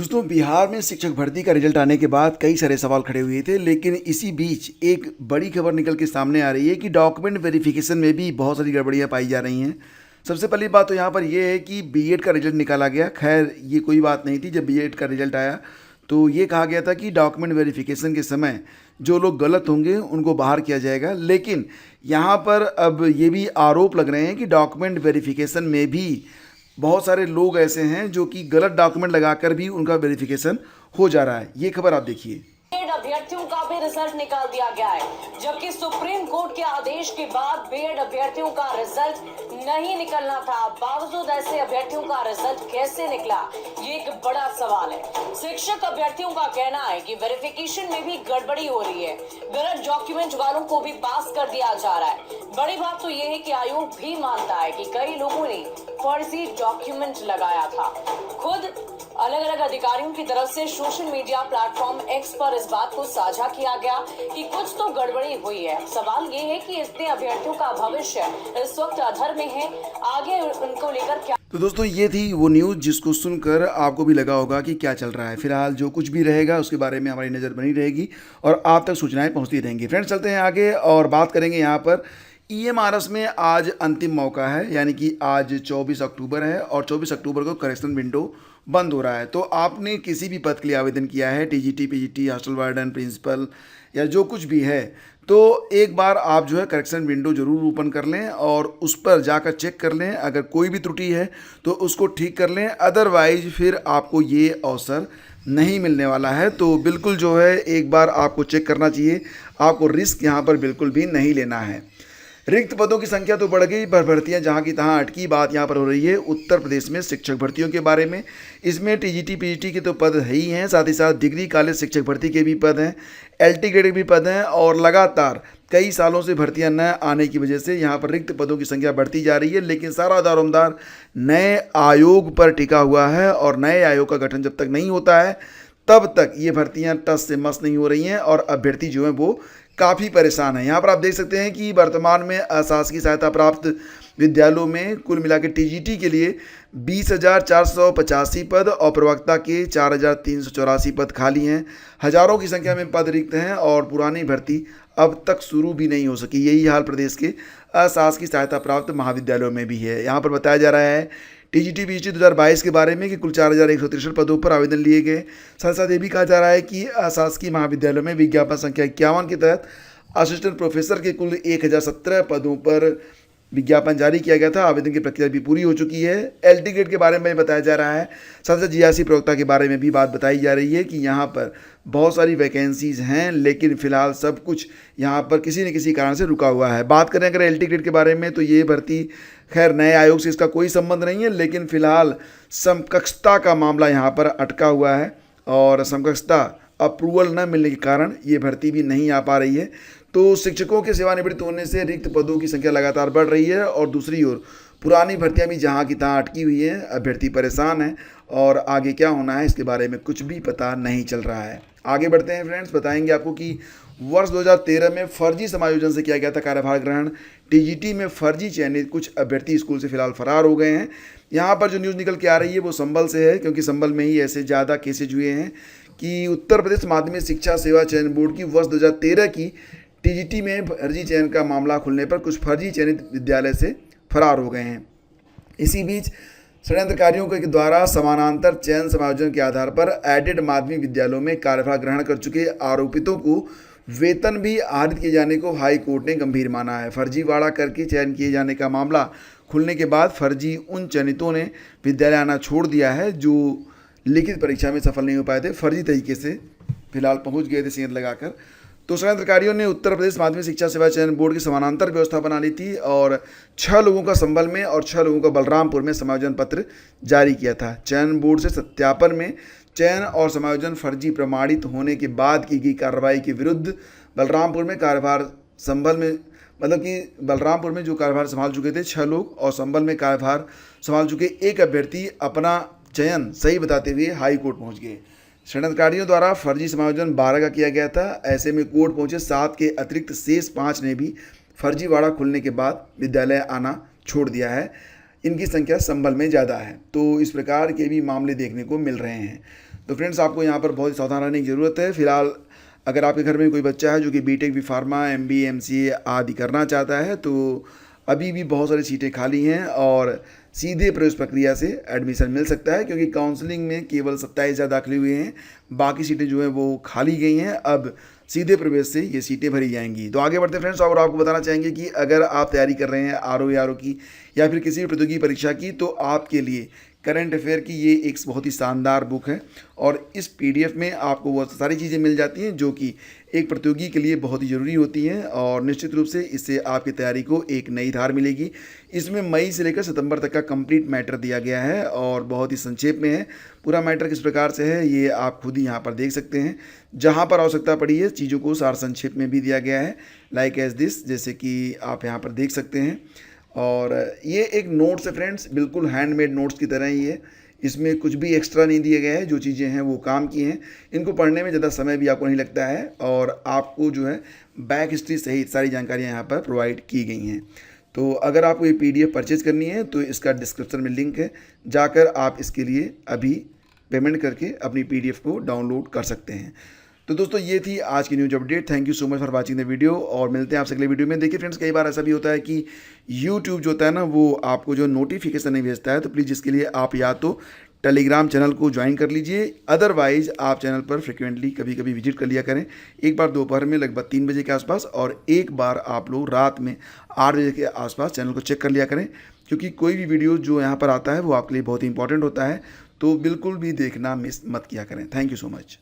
दोस्तों, बिहार में शिक्षक भर्ती का रिजल्ट आने के बाद कई सारे सवाल खड़े हुए थे, लेकिन इसी बीच एक बड़ी खबर निकल के सामने आ रही है कि डॉक्यूमेंट वेरिफिकेशन में भी बहुत सारी गड़बड़ियां पाई जा रही हैं। सबसे पहली बात तो यहाँ पर यह है कि बीएड का रिजल्ट निकाला गया। खैर, ये कोई बात नहीं थी। जब बीएड का रिजल्ट आया तो ये कहा गया था कि डॉक्यूमेंट वेरिफिकेशन के समय जो लोग गलत होंगे उनको बाहर किया जाएगा, लेकिन यहाँ पर अब ये भी आरोप लग रहे हैं कि डॉक्यूमेंट वेरिफिकेशन में भी बहुत सारे लोग ऐसे हैं जो कि गलत डॉक्यूमेंट लगाकर भी उनका वेरिफिकेशन हो जा रहा है। ये खबर आप देखिए। बीएड अभ्यर्थियों का भी रिजल्ट निकाल दिया गया है, जबकि सुप्रीम कोर्ट के आदेश के बाद बीएड अभ्यर्थियों का रिजल्ट नहीं निकलना था। बावजूद ऐसे अभ्यर्थियों का रिजल्ट कैसे निकला, ये एक बड़ा सवाल है। शिक्षक अभ्यर्थियों का कहना है कि वेरिफिकेशन में भी गड़बड़ी हो रही है, गलत डॉक्यूमेंट वालों को भी पास कर दिया जा रहा है। बड़ी बात तो ये है कि आयोग भी मानता है कि कई लोगों ने फर्जी डॉक्यूमेंट लगाया था। खुद अलग अलग अधिकारियों की तरफ से सोशल मीडिया प्लेटफॉर्म एक्स पर इस बात को साझा किया गया कि कुछ तो गड़बड़ी हुई है। सवाल ये है कि इतने अभ्यर्थियों का भविष्य इस वक्त अधर में है, आगे उनको लेकर क्या। तो दोस्तों, ये थी वो न्यूज़ जिसको सुनकर आपको भी लगा होगा कि क्या चल रहा है। फिलहाल जो कुछ भी रहेगा उसके बारे में हमारी नज़र बनी रहेगी और आप तक सूचनाएं पहुंचती रहेंगी। फ्रेंड्स, चलते हैं आगे और बात करेंगे यहाँ पर ईएमआरएस में आज अंतिम मौका है, यानी कि आज 24 अक्टूबर है और 24 अक्टूबर को करेक्शन विंडो बंद हो रहा है। तो आपने किसी भी पद के लिए आवेदन किया है, TGT, PGT, hostel warden, principal या जो कुछ भी है, तो एक बार आप जो है करेक्शन विंडो ज़रूर ओपन कर लें और उस पर जाकर चेक कर लें। अगर कोई भी त्रुटि है तो उसको ठीक कर लें, अदरवाइज फिर आपको ये अवसर नहीं मिलने वाला है। तो बिल्कुल जो है एक बार आपको चेक करना चाहिए, आपको रिस्क यहाँ पर बिल्कुल भी नहीं लेना है। रिक्त पदों की संख्या तो बढ़ गई, पर भर्तियां जहां की तहां अटकी। बात यहां पर हो रही है उत्तर प्रदेश में शिक्षक भर्तियों के बारे में। इसमें टीजीटी, पीजीटी के तो पद है ही हैं, साथ ही साथ डिग्री कॉलेज शिक्षक भर्ती के भी पद हैं, एलटी ग्रेड के भी पद हैं और लगातार कई सालों से भर्तियां न आने की वजह से यहाँ पर रिक्त पदों की संख्या बढ़ती जा रही है। लेकिन सारा दारोमदार नए आयोग पर टिका हुआ है और नए आयोग का गठन जब तक नहीं होता है तब तक ये भर्तियां टस से मस नहीं हो रही हैं और अभ्यर्थी जो हैं वो काफ़ी परेशान है। यहाँ पर आप देख सकते हैं कि वर्तमान में अशासकीय सहायता प्राप्त विद्यालयों में कुल मिला के टीजीटी के लिए 20,485 पद और प्रवक्ता के 4,384 पद खाली हैं। हजारों की संख्या में पद रिक्त हैं और पुरानी भर्ती अब तक शुरू भी नहीं हो सकी। यही हाल प्रदेश के अशासकीय सहायता प्राप्त महाविद्यालयों में भी है। यहाँ पर बताया जा रहा है टीजीटी पीजीटी 2022 के बारे में कि कुल 4,163 पदों पर आवेदन लिए गए। साथ साथ ये भी कहा जा रहा है कि अशासकीय महाविद्यालयों में विज्ञापन संख्या 51 के तहत असिस्टेंट प्रोफेसर के कुल 1,017 पदों पर विज्ञापन जारी किया गया था। आवेदन की प्रक्रिया भी पूरी हो चुकी है। एलटी ग्रेड के बारे में बताया जा रहा है। साथ साथ जीआरसी प्रवक्ता के बारे में भी बात बताई जा रही है कि यहाँ पर बहुत सारी वैकेंसीज़ हैं, लेकिन फ़िलहाल सब कुछ यहाँ पर किसी न किसी कारण से रुका हुआ है। बात करें अगर एलटी ग्रेड के बारे में तो ये भर्ती खैर नए आयोग से इसका कोई संबंध नहीं है, लेकिन फ़िलहाल समकक्षता का मामला यहाँ पर अटका हुआ है और समकक्षता अप्रूवल न मिलने के कारण ये भर्ती भी नहीं आ पा रही है। तो शिक्षकों के सेवानिवृत्त होने से रिक्त पदों की संख्या लगातार बढ़ रही है और दूसरी ओर पुरानी भर्तियां भी जहां की तहां अटकी हुई हैं। अभ्यर्थी परेशान है और आगे क्या होना है इसके बारे में कुछ भी पता नहीं चल रहा है। आगे बढ़ते हैं फ्रेंड्स, बताएंगे आपको कि वर्ष 2013 में फर्जी समायोजन से किया गया था कार्यभार ग्रहण। टीजीटी में फर्जी चयनित कुछ अभ्यर्थी स्कूल से फिलहाल फरार हो गए हैं। यहाँ पर जो न्यूज़ निकल के आ रही है वो संबल से है, क्योंकि संबल में ही ऐसे ज़्यादा केसेज हुए हैं कि उत्तर प्रदेश माध्यमिक शिक्षा सेवा चयन बोर्ड की वर्ष 2013 की टीजीटी में फर्जी चयन का मामला खुलने पर कुछ फर्जी चयनित विद्यालय से फरार हो गए हैं। इसी बीच षड्यंत्रकारियों के द्वारा समानांतर चयन समायोजन के आधार पर एडेड माध्यमिक विद्यालयों में कार्यभार ग्रहण कर चुके आरोपितों को वेतन भी आहरित किए जाने को हाई कोर्ट ने गंभीर माना है। फर्जीवाड़ा करके चयन किए जाने का मामला खुलने के बाद फर्जी उन चयनितों ने विद्यालय आना छोड़ दिया है जो लिखित परीक्षा में सफल नहीं हो पाए थे, फर्जी तरीके से फिलहाल पहुंच गए थे सेंध लगाकर। तो षड्यंत्रकारियों ने उत्तर प्रदेश माध्यमिक शिक्षा सेवा चयन बोर्ड की समानांतर व्यवस्था बना ली थी और 6 लोगों का संबल में और 6 लोगों का बलरामपुर में समायोजन पत्र जारी किया था। चयन बोर्ड से सत्यापन में चयन और समायोजन फर्जी प्रमाणित होने के बाद की गई कार्रवाई के विरुद्ध बलरामपुर में कार्यभार संबल में मतलब कि बलरामपुर में जो कार्यभार संभाल चुके थे 6 लोग और संबल में कार्यभार संभाल चुके एक अभ्यर्थी अपना चयन सही बताते हुए हाई कोर्ट पहुंच गए। षड्यंत्रकारियों द्वारा फर्जी समायोजन 12 का किया गया था। ऐसे में कोर्ट पहुंचे 7 के अतिरिक्त शेष 5 ने भी फर्जीवाड़ा खुलने के बाद विद्यालय आना छोड़ दिया है। इनकी संख्या संभल में ज़्यादा है। तो इस प्रकार के भी मामले देखने को मिल रहे हैं। तो फ्रेंड्स, आपको यहाँ पर बहुत सावधान रहने की ज़रूरत है। फिलहाल अगर आपके घर में कोई बच्चा है जो कि B Tech, B pharma, MBA, MCA आदि करना चाहता है, तो अभी भी बहुत सारी सीटें खाली हैं और सीधे प्रवेश प्रक्रिया से एडमिशन मिल सकता है, क्योंकि काउंसलिंग में केवल 27,000 दाखिले हुए हैं। बाकी सीटें जो हैं वो खाली गई हैं। अब सीधे प्रवेश से ये सीटें भरी जाएंगी। तो आगे बढ़ते फ्रेंड्स, और आपको बताना चाहेंगे कि अगर आप तैयारी कर रहे हैं आरओ की या फिर किसी भी प्रतियोगी परीक्षा की, तो आपके लिए करंट अफेयर की ये एक बहुत ही शानदार बुक है और इस पीडीएफ में आपको वो सारी चीज़ें मिल जाती हैं जो कि एक प्रतियोगी के लिए बहुत ही ज़रूरी होती हैं और निश्चित रूप से इससे आपकी तैयारी को एक नई धार मिलेगी। इसमें मई से लेकर सितंबर तक का कंप्लीट मैटर दिया गया है और बहुत ही संक्षेप में है। पूरा मैटर किस प्रकार से है ये आप खुद ही यहाँ पर देख सकते हैं। जहाँ पर आवश्यकता पड़ी है चीज़ों को सार संक्षेप में भी दिया गया है, लाइक एज दिस, जैसे कि आप यहाँ पर देख सकते हैं। और ये एक नोट्स है फ्रेंड्स, बिल्कुल हैंडमेड नोट्स की तरह ही है। इसमें कुछ भी एक्स्ट्रा नहीं दिए गए हैं। जो चीज़ें हैं वो काम की हैं। इनको पढ़ने में ज़्यादा समय भी आपको नहीं लगता है और आपको जो है बैक हिस्ट्री सहित सारी जानकारियाँ यहाँ पर प्रोवाइड की गई हैं। तो अगर आपको ये पीडीएफ परचेज़ करनी है तो इसका डिस्क्रिप्शन में लिंक है, जाकर आप इसके लिए अभी पेमेंट करके अपनी पीडीएफ को डाउनलोड कर सकते हैं। तो दोस्तों, ये थी आज की news update. Thank you so much for watching the video और मिलते हैं आपसे अगले वीडियो में। देखिए फ्रेंड्स, कई बार ऐसा भी होता है कि यूट्यूब जो होता है ना, वो आपको जो नोटिफिकेशन नहीं भेजता है, तो प्लीज़ इसके लिए आप या तो टेलीग्राम चैनल को ज्वाइन कर लीजिए, अदरवाइज़ आप चैनल पर फ्रिक्वेंटली कभी कभी विजिट कर लिया करें। एक बार दोपहर में लगभग 3 बजे के आसपास और एक बार आप लोग रात में 8 बजे के आसपास चैनल को चेक कर लिया करें, क्योंकि कोई भी वीडियो जो यहाँ पर आता है वो आपके लिए बहुत ही इंपॉर्टेंट होता है। तो बिल्कुल भी देखना मिस मत किया करें। Thank you so much.